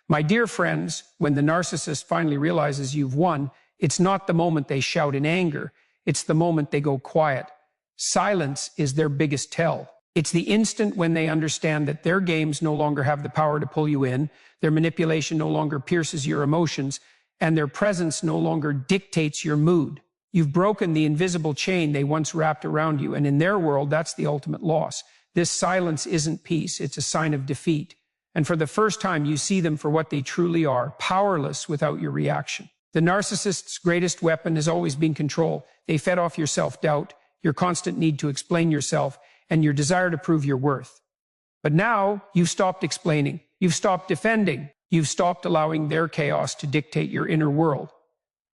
My dear friends, when the narcissist finally realizes you've won, it's not the moment they shout in anger. It's the moment they go quiet. Silence is their biggest tell. It's the instant when they understand that their games no longer have the power to pull you in, their manipulation no longer pierces your emotions, and their presence no longer dictates your mood. You've broken the invisible chain they once wrapped around you, and in their world, that's the ultimate loss. This silence isn't peace, it's a sign of defeat. And for the first time, you see them for what they truly are, powerless without your reaction. The narcissist's greatest weapon has always been control. They fed off your self-doubt, your constant need to explain yourself, and your desire to prove your worth. But now, you've stopped explaining. You've stopped defending. You've stopped allowing their chaos to dictate your inner world.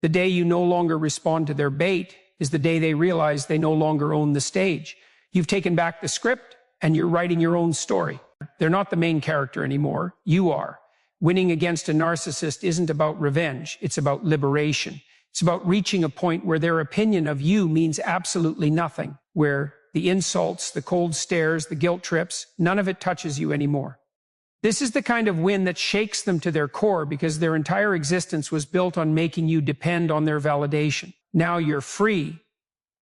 The day you no longer respond to their bait is the day they realize they no longer own the stage. You've taken back the script, and you're writing your own story. They're not the main character anymore. You are. Winning against a narcissist isn't about revenge. It's about liberation. It's about reaching a point where their opinion of you means absolutely nothing, where the insults, the cold stares, the guilt trips, none of it touches you anymore. This is the kind of win that shakes them to their core because their entire existence was built on making you depend on their validation. Now you're free,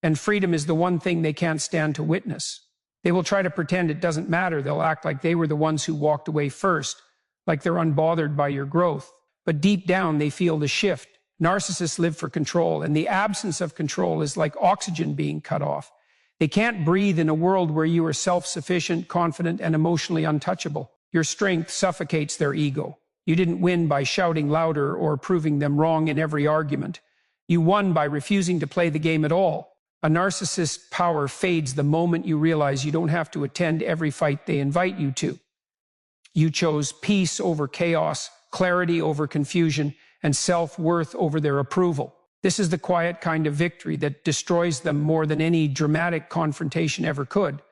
and freedom is the one thing they can't stand to witness. They will try to pretend it doesn't matter. They'll act like they were the ones who walked away first, like they're unbothered by your growth. But deep down, they feel the shift. Narcissists live for control, and the absence of control is like oxygen being cut off. They can't breathe in a world where you are self-sufficient, confident, and emotionally untouchable. Your strength suffocates their ego. You didn't win by shouting louder or proving them wrong in every argument. You won by refusing to play the game at all. A narcissist's power fades the moment you realize you don't have to attend every fight they invite you to. You chose peace over chaos, clarity over confusion, and self-worth over their approval. This is the quiet kind of victory that destroys them more than any dramatic confrontation ever could.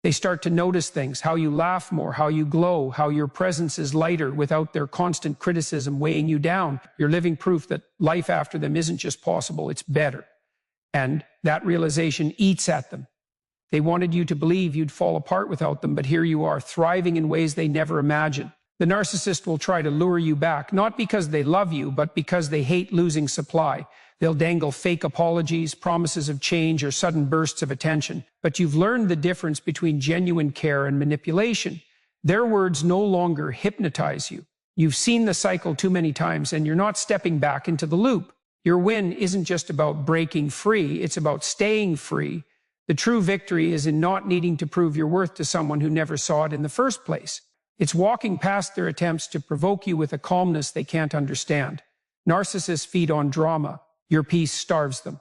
They start to notice things, how you laugh more, how you glow, how your presence is lighter without their constant criticism weighing you down. You're living proof that life after them isn't just possible, it's better. And that realization eats at them. They wanted you to believe you'd fall apart without them, but here you are, thriving in ways they never imagined. The narcissist will try to lure you back, not because they love you, but because they hate losing supply. They'll dangle fake apologies, promises of change, or sudden bursts of attention. But you've learned the difference between genuine care and manipulation. Their words no longer hypnotize you. You've seen the cycle too many times, and you're not stepping back into the loop. Your win isn't just about breaking free, it's about staying free. The true victory is in not needing to prove your worth to someone who never saw it in the first place. It's walking past their attempts to provoke you with a calmness they can't understand. Narcissists feed on drama. Your peace starves them.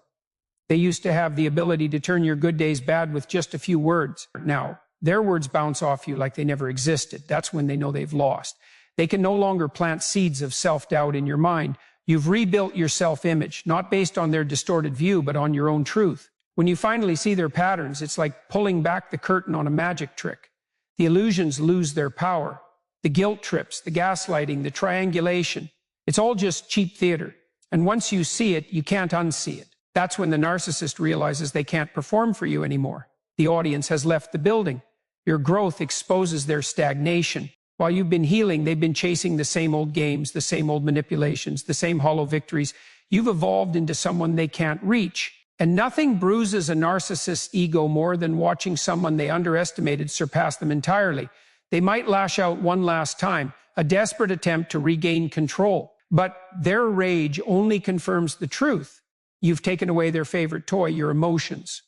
They used to have the ability to turn your good days bad with just a few words. Now, their words bounce off you like they never existed. That's when they know they've lost. They can no longer plant seeds of self-doubt in your mind. You've rebuilt your self-image, not based on their distorted view, but on your own truth. When you finally see their patterns, it's like pulling back the curtain on a magic trick. The illusions lose their power. The guilt trips, the gaslighting, the triangulation. It's all just cheap theater. And once you see it, you can't unsee it. That's when the narcissist realizes they can't perform for you anymore. The audience has left the building. Your growth exposes their stagnation. While you've been healing, they've been chasing the same old games, the same old manipulations, the same hollow victories. You've evolved into someone they can't reach. And nothing bruises a narcissist's ego more than watching someone they underestimated surpass them entirely. They might lash out one last time, a desperate attempt to regain control. But their rage only confirms the truth. You've taken away their favorite toy, your emotions.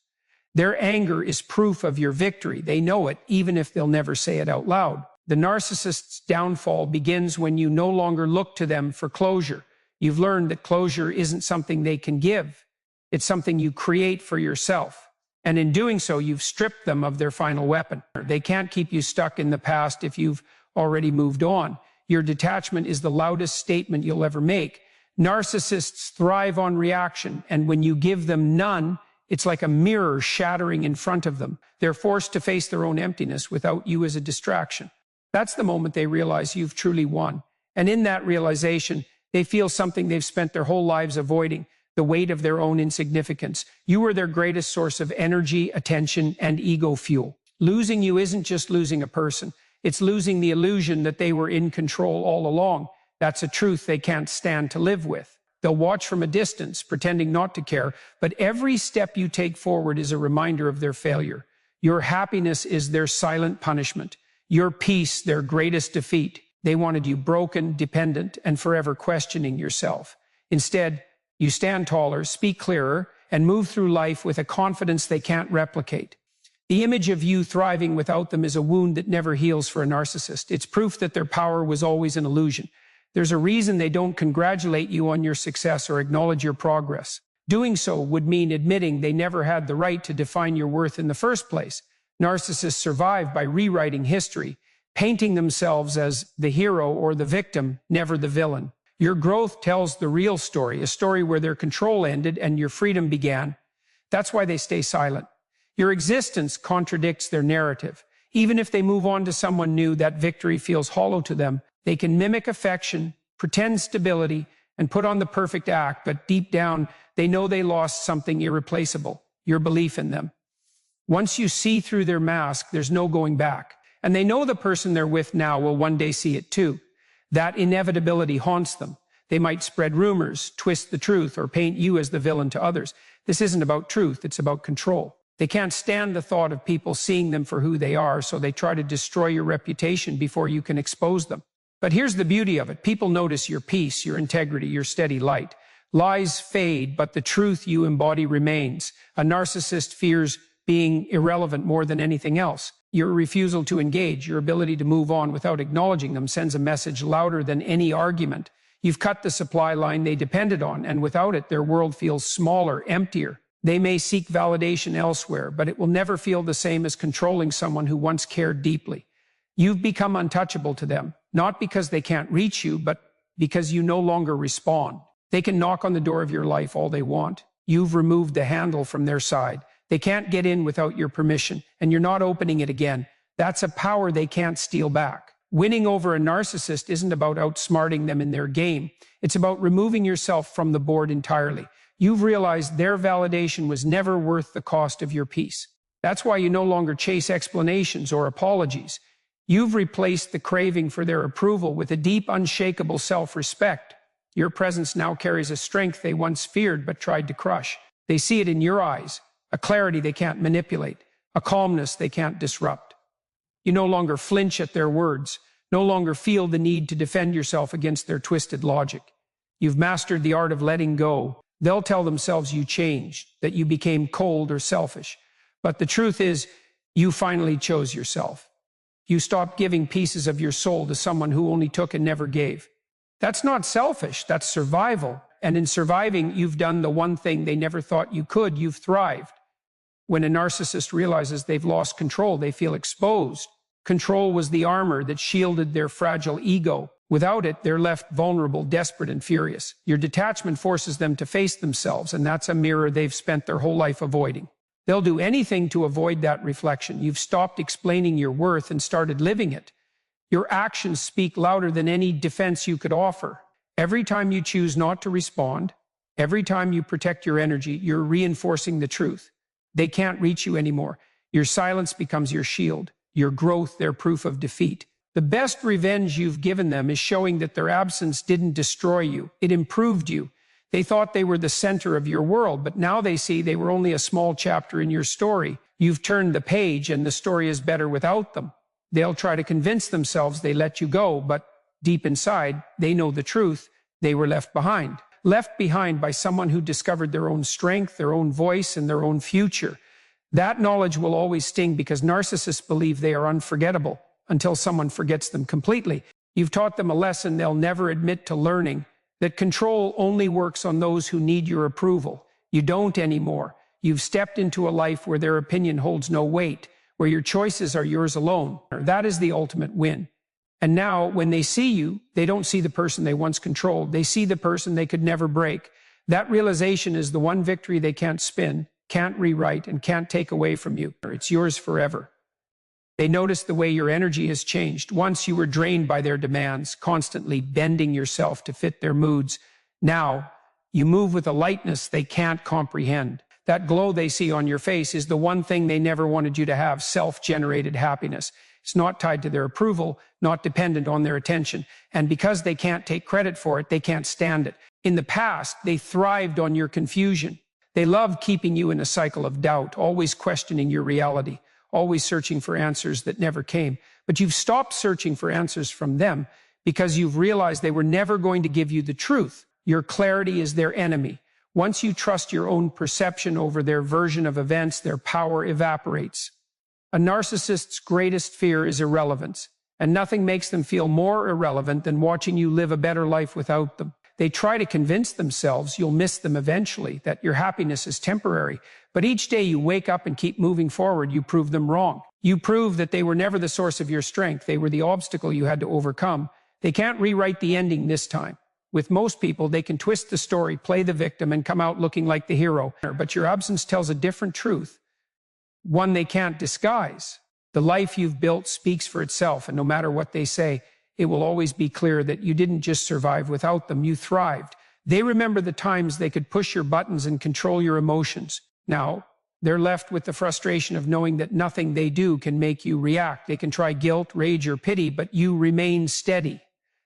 Their anger is proof of your victory. They know it, even if they'll never say it out loud. The narcissist's downfall begins when you no longer look to them for closure. You've learned that closure isn't something they can give. It's something you create for yourself. And in doing so, you've stripped them of their final weapon. They can't keep you stuck in the past if you've already moved on. Your detachment is the loudest statement you'll ever make. Narcissists thrive on reaction, and when you give them none, it's like a mirror shattering in front of them. They're forced to face their own emptiness without you as a distraction. That's the moment they realize you've truly won. And in that realization, they feel something they've spent their whole lives avoiding, the weight of their own insignificance. You are their greatest source of energy, attention, and ego fuel. Losing you isn't just losing a person. It's losing the illusion that they were in control all along. That's a truth they can't stand to live with. They'll watch from a distance, pretending not to care, but every step you take forward is a reminder of their failure. Your happiness is their silent punishment. Your peace, their greatest defeat. They wanted you broken, dependent, and forever questioning yourself. Instead, you stand taller, speak clearer, and move through life with a confidence they can't replicate. The image of you thriving without them is a wound that never heals for a narcissist. It's proof that their power was always an illusion. There's a reason they don't congratulate you on your success or acknowledge your progress. Doing so would mean admitting they never had the right to define your worth in the first place. Narcissists survive by rewriting history, painting themselves as the hero or the victim, never the villain. Your growth tells the real story, a story where their control ended and your freedom began. That's why they stay silent. Your existence contradicts their narrative. Even if they move on to someone new, that victory feels hollow to them. They can mimic affection, pretend stability, and put on the perfect act, but deep down, they know they lost something irreplaceable, your belief in them. Once you see through their mask, there's no going back. And they know the person they're with now will one day see it too. That inevitability haunts them. They might spread rumors, twist the truth, or paint you as the villain to others. This isn't about truth, it's about control. They can't stand the thought of people seeing them for who they are, so they try to destroy your reputation before you can expose them. But here's the beauty of it. People notice your peace, your integrity, your steady light. Lies fade, but the truth you embody remains. A narcissist fears being irrelevant more than anything else. Your refusal to engage, your ability to move on without acknowledging them sends a message louder than any argument. You've cut the supply line they depended on, and without it, their world feels smaller, emptier. They may seek validation elsewhere, but it will never feel the same as controlling someone who once cared deeply. You've become untouchable to them, not because they can't reach you, but because you no longer respond. They can knock on the door of your life all they want. You've removed the handle from their side. They can't get in without your permission, and you're not opening it again. That's a power they can't steal back. Winning over a narcissist isn't about outsmarting them in their game. It's about removing yourself from the board entirely. You've realized their validation was never worth the cost of your peace. That's why you no longer chase explanations or apologies. You've replaced the craving for their approval with a deep, unshakable self-respect. Your presence now carries a strength they once feared but tried to crush. They see it in your eyes, a clarity they can't manipulate, a calmness they can't disrupt. You no longer flinch at their words, no longer feel the need to defend yourself against their twisted logic. You've mastered the art of letting go. They'll tell themselves you changed, that you became cold or selfish. But the truth is, you finally chose yourself. You stopped giving pieces of your soul to someone who only took and never gave. That's not selfish, that's survival. And in surviving, you've done the one thing they never thought you could. You've thrived. When a narcissist realizes they've lost control, they feel exposed. Control was the armor that shielded their fragile ego. Without it, they're left vulnerable, desperate, and furious. Your detachment forces them to face themselves, and that's a mirror they've spent their whole life avoiding. They'll do anything to avoid that reflection. You've stopped explaining your worth and started living it. Your actions speak louder than any defense you could offer. Every time you choose not to respond, every time you protect your energy, you're reinforcing the truth. They can't reach you anymore. Your silence becomes your shield. Your growth, their proof of defeat. The best revenge you've given them is showing that their absence didn't destroy you. It improved you. They thought they were the center of your world, but now they see they were only a small chapter in your story. You've turned the page, and the story is better without them. They'll try to convince themselves they let you go, but deep inside, they know the truth. They were left behind. Left behind by someone who discovered their own strength, their own voice, and their own future. That knowledge will always sting because narcissists believe they are unforgettable until someone forgets them completely. You've taught them a lesson they'll never admit to learning, that control only works on those who need your approval. You don't anymore. You've stepped into a life where their opinion holds no weight, where your choices are yours alone. That is the ultimate win. And now, when they see you, they don't see the person they once controlled. They see the person they could never break. That realization is the one victory they can't spin, can't rewrite, and can't take away from you. It's yours forever. They notice the way your energy has changed. Once you were drained by their demands, constantly bending yourself to fit their moods. Now, you move with a lightness they can't comprehend. That glow they see on your face is the one thing they never wanted you to have, self-generated happiness. It's not tied to their approval, not dependent on their attention. And because they can't take credit for it, they can't stand it. In the past, they thrived on your confusion. They loved keeping you in a cycle of doubt, always questioning your reality, always searching for answers that never came. But you've stopped searching for answers from them because you've realized they were never going to give you the truth. Your clarity is their enemy. Once you trust your own perception over their version of events, their power evaporates. A narcissist's greatest fear is irrelevance, and nothing makes them feel more irrelevant than watching you live a better life without them. They try to convince themselves you'll miss them eventually, that your happiness is temporary. But each day you wake up and keep moving forward, you prove them wrong. You prove that they were never the source of your strength. They were the obstacle you had to overcome. They can't rewrite the ending this time. With most people, they can twist the story, play the victim, and come out looking like the hero. But your absence tells a different truth, one they can't disguise. The life you've built speaks for itself, and no matter what they say, it will always be clear that you didn't just survive without them, you thrived. They remember the times they could push your buttons and control your emotions. Now, they're left with the frustration of knowing that nothing they do can make you react. They can try guilt, rage, or pity, but you remain steady.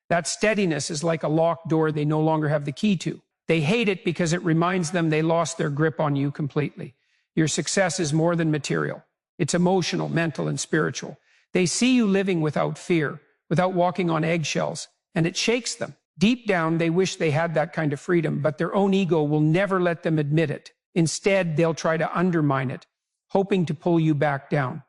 That steadiness is like a locked door they no longer have the key to. They hate it because it reminds them they lost their grip on you completely. Your success is more than material. It's emotional, mental, and spiritual. They see you living without fear, without walking on eggshells, and it shakes them. Deep down, they wish they had that kind of freedom, but their own ego will never let them admit it. Instead, they'll try to undermine it, hoping to pull you back down.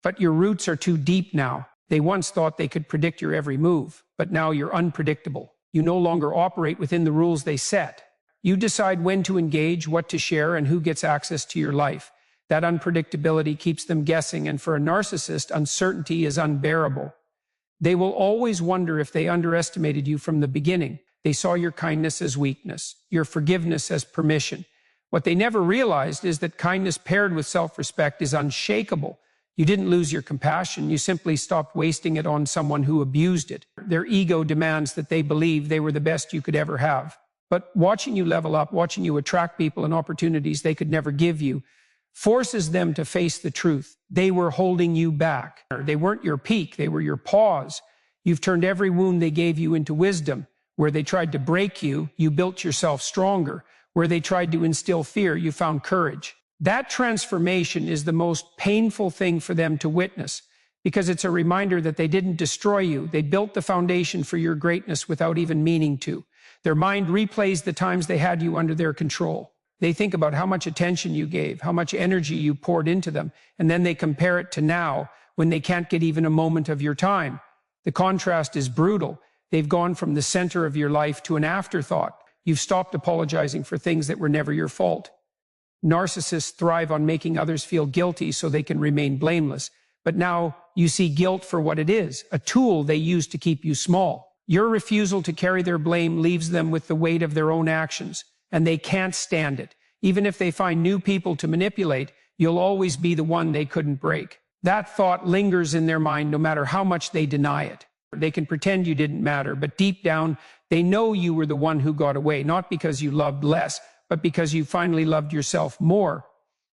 But your roots are too deep now. They once thought they could predict your every move, but now you're unpredictable. You no longer operate within the rules they set. You decide when to engage, what to share, and who gets access to your life. That unpredictability keeps them guessing, and for a narcissist, uncertainty is unbearable. They will always wonder if they underestimated you from the beginning. They saw your kindness as weakness, your forgiveness as permission. What they never realized is that kindness paired with self-respect is unshakable. You didn't lose your compassion. You simply stopped wasting it on someone who abused it. Their ego demands that they believe they were the best you could ever have. But watching you level up, watching you attract people and opportunities they could never give you, forces them to face the truth. They were holding you back. They weren't your peak. They were your pause. You've turned every wound they gave you into wisdom. Where they tried to break you, you built yourself stronger. Where they tried to instill fear, you found courage. That transformation is the most painful thing for them to witness, because it's a reminder that they didn't destroy you. They built the foundation for your greatness without even meaning to. Their mind replays the times they had you under their control. They think about how much attention you gave, how much energy you poured into them, and then they compare it to now, when they can't get even a moment of your time. The contrast is brutal. They've gone from the center of your life to an afterthought. You've stopped apologizing for things that were never your fault. Narcissists thrive on making others feel guilty so they can remain blameless. But now you see guilt for what it is, a tool they use to keep you small. Your refusal to carry their blame leaves them with the weight of their own actions, and they can't stand it. Even if they find new people to manipulate, you'll always be the one they couldn't break. That thought lingers in their mind no matter how much they deny it. They can pretend you didn't matter, but deep down, they know you were the one who got away, not because you loved less, but because you finally loved yourself more.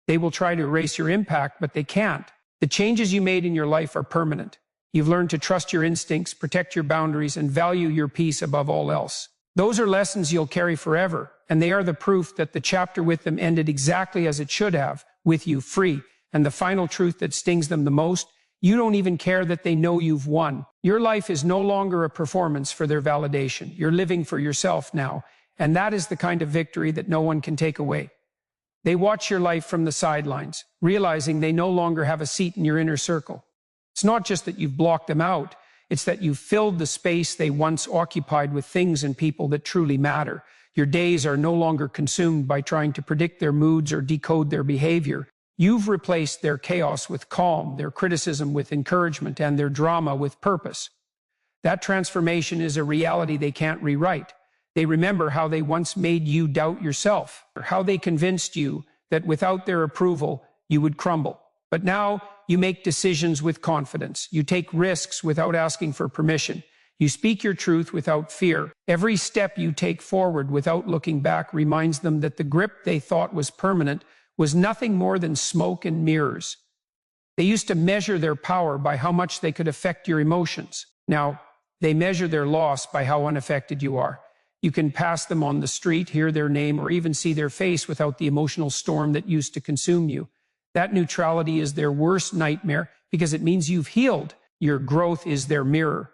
They will try to erase your impact, but they can't. The changes you made in your life are permanent. You've learned to trust your instincts, protect your boundaries, and value your peace above all else. Those are lessons you'll carry forever, and they are the proof that the chapter with them ended exactly as it should have, with you free. And the final truth that stings them the most, you don't even care that they know you've won. Your life is no longer a performance for their validation. You're living for yourself now, and that is the kind of victory that no one can take away. They watch your life from the sidelines, realizing they no longer have a seat in your inner circle. It's not just that you've blocked them out, it's that you've filled the space they once occupied with things and people that truly matter. Your days are no longer consumed by trying to predict their moods or decode their behavior. You've replaced their chaos with calm, their criticism with encouragement, and their drama with purpose. That transformation is a reality they can't rewrite. They remember how they once made you doubt yourself, or how they convinced you that without their approval, you would crumble. But now you make decisions with confidence. You take risks without asking for permission. You speak your truth without fear. Every step you take forward without looking back reminds them that the grip they thought was permanent was nothing more than smoke and mirrors. They used to measure their power by how much they could affect your emotions. Now, they measure their loss by how unaffected you are. You can pass them on the street, hear their name, or even see their face without the emotional storm that used to consume you. That neutrality is their worst nightmare because it means you've healed. Your growth is their mirror,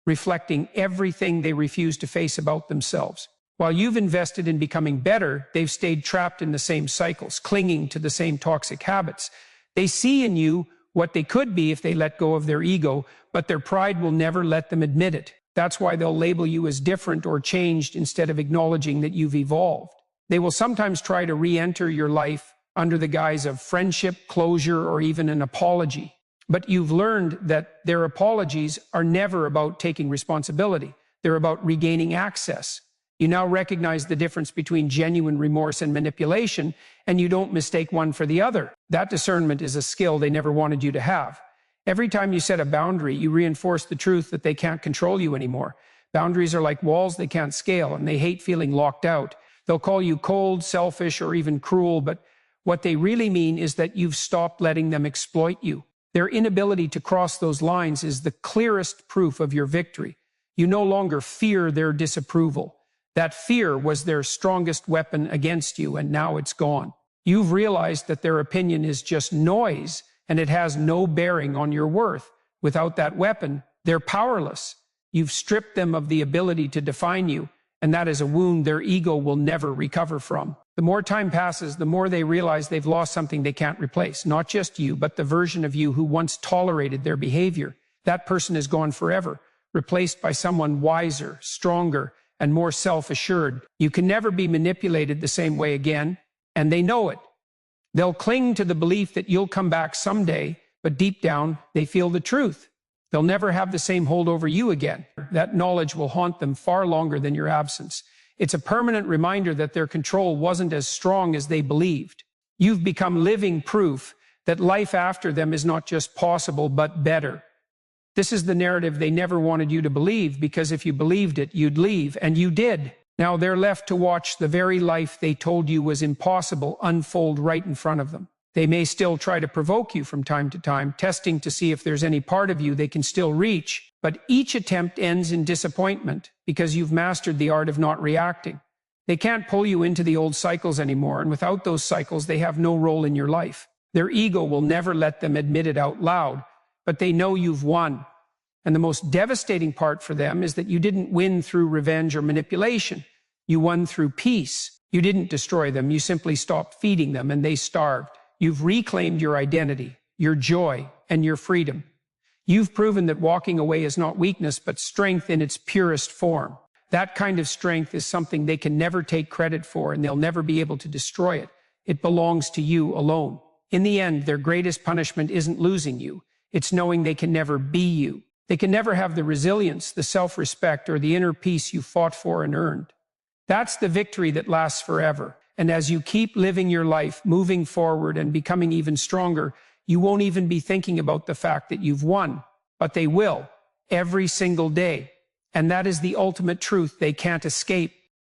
reflecting everything they refuse to face about themselves. While you've invested in becoming better, they've stayed trapped in the same cycles, clinging to the same toxic habits. They see in you what they could be if they let go of their ego, but their pride will never let them admit it. That's why they'll label you as different or changed instead of acknowledging that you've evolved. They will sometimes try to re-enter your life under the guise of friendship, closure, or even an apology. But you've learned that their apologies are never about taking responsibility. They're about regaining access. You now recognize the difference between genuine remorse and manipulation, and you don't mistake one for the other. That discernment is a skill they never wanted you to have. Every time you set a boundary, you reinforce the truth that they can't control you anymore. Boundaries are like walls they can't scale, and they hate feeling locked out. They'll call you cold, selfish, or even cruel, but what they really mean is that you've stopped letting them exploit you. Their inability to cross those lines is the clearest proof of your victory. You no longer fear their disapproval. That fear was their strongest weapon against you, and now it's gone. You've realized that their opinion is just noise, and it has no bearing on your worth. Without that weapon, they're powerless. You've stripped them of the ability to define you, and that is a wound their ego will never recover from. The more time passes, the more they realize they've lost something they can't replace. Not just you, but the version of you who once tolerated their behavior. That person is gone forever, replaced by someone wiser, stronger, and more self-assured. You can never be manipulated the same way again, and they know it. They'll cling to the belief that you'll come back someday, but deep down, they feel the truth. They'll never have the same hold over you again. That knowledge will haunt them far longer than your absence. It's a permanent reminder that their control wasn't as strong as they believed. You've become living proof that life after them is not just possible, but better. This is the narrative they never wanted you to believe, because if you believed it, you'd leave, and you did. Now they're left to watch the very life they told you was impossible unfold right in front of them. They may still try to provoke you from time to time, testing to see if there's any part of you they can still reach, but each attempt ends in disappointment because you've mastered the art of not reacting. They can't pull you into the old cycles anymore, and without those cycles, they have no role in your life. Their ego will never let them admit it out loud, but they know you've won. And the most devastating part for them is that you didn't win through revenge or manipulation. You won through peace. You didn't destroy them. You simply stopped feeding them, and they starved. You've reclaimed your identity, your joy, and your freedom. You've proven that walking away is not weakness, but strength in its purest form. That kind of strength is something they can never take credit for, and they'll never be able to destroy it. It belongs to you alone. In the end, their greatest punishment isn't losing you. It's knowing they can never be you. They can never have the resilience, the self-respect, or the inner peace you fought for and earned. That's the victory that lasts forever. And as you keep living your life, moving forward and becoming even stronger, you won't even be thinking about the fact that you've won. But they will, every single day. And that is the ultimate truth they can't escape.